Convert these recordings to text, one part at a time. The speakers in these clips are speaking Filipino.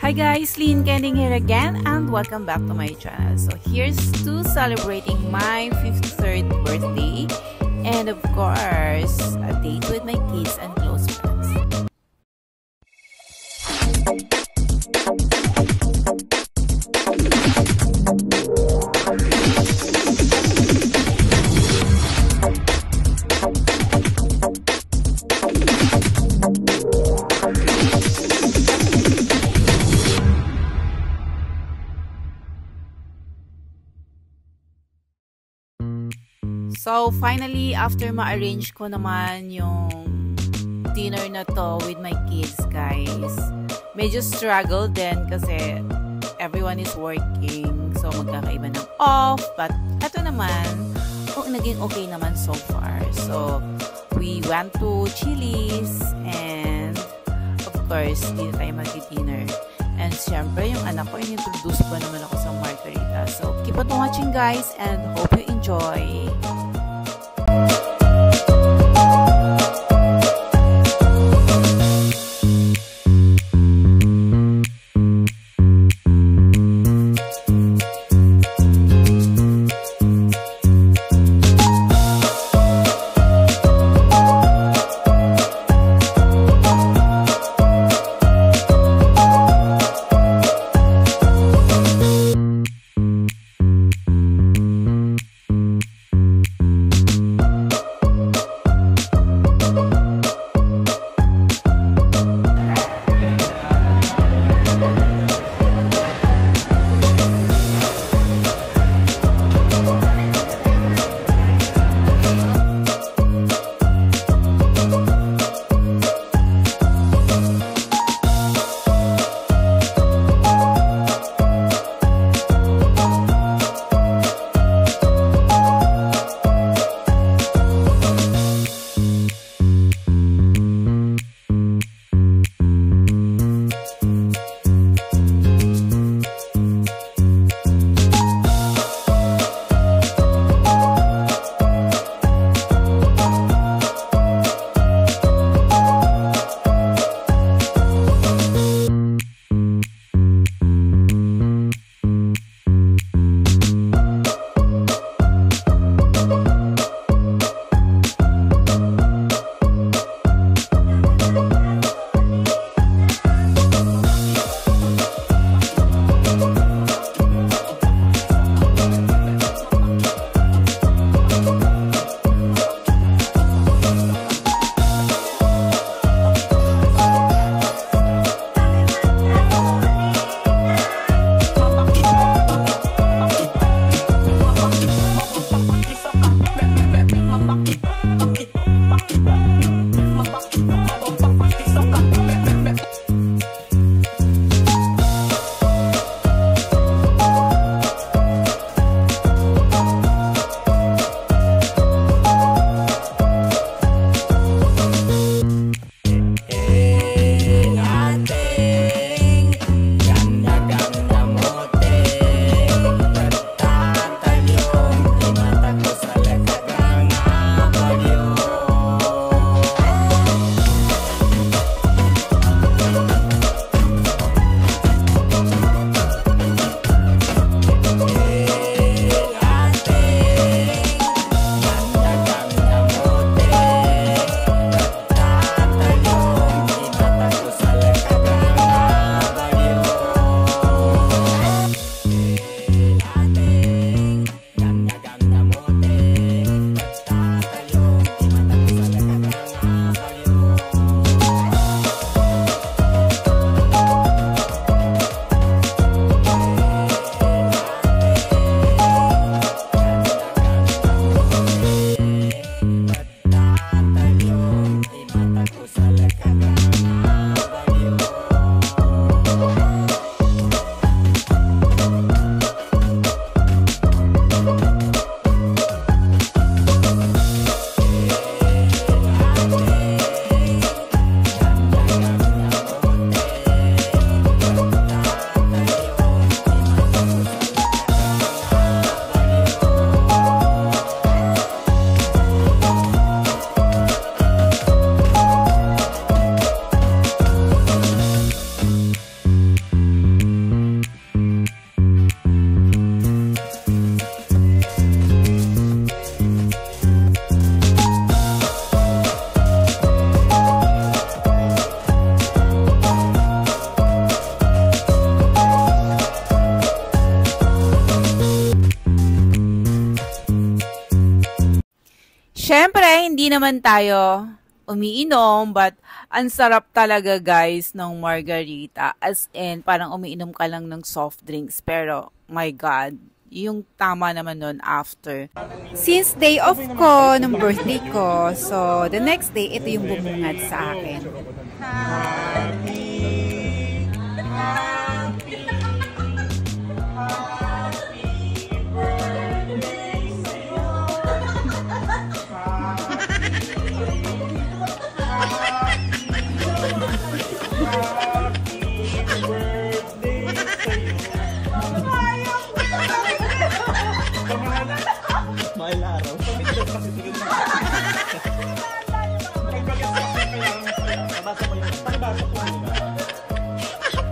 Hi guys, Lynn Kending here again and welcome back to my channel. So here's to celebrating my 53rd birthday and of course a date with my kids and close friends. So, finally, after ma-arrange ko naman yung dinner na to with my kids, guys, medyo struggle din kasi everyone is working. So, magkakaiba ng off. But, eto naman, naging okay naman so far. So, we went to Chili's and, of course, dito tayo mag-dinner. And, syempre, yung anak ko, in-introduce pa naman ako sa margarita. So, keep on watching, guys, and hope you enjoy. Siyempre, hindi naman tayo umiinom, but ang sarap talaga guys ng margarita. As in, parang umiinom ka lang ng soft drinks. Pero, my God, yung tama naman nun after. Since day off ko, nung birthday ko, so the next day, ito yung bumungad sa akin.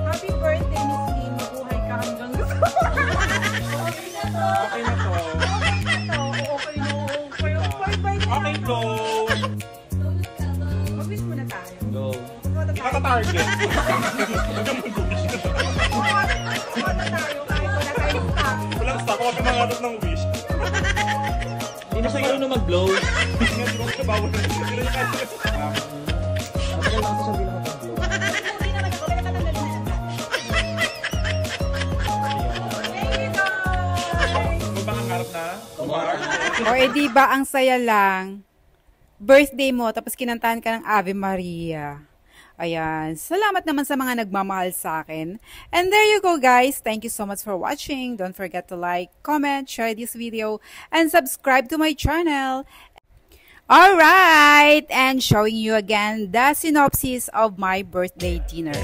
Happy birthday, Miss Lee. Mabuhay ka hanggang gusto. Okay na to. Okay na. Okay to. Mag-wish muna tayo. Go. Kata-target. Kata-tayo kahit wala tayong stock. Walang stock. Huwag ka mangarap ng wish. Hindi na siguro na mag-blow. Bawal na. Matagal lang ako sabi lang mag-blow. Magpangarap na? O edi ba ang saya lang? Birthday mo, tapos kinantahan ka ng Ave Maria. Ayan. Salamat naman sa mga nagmamahal sa akin. And there you go guys. Thank you so much for watching. Don't forget to like, comment, share this video, and subscribe to my channel. Alright! And showing you again the synopsis of my birthday dinner.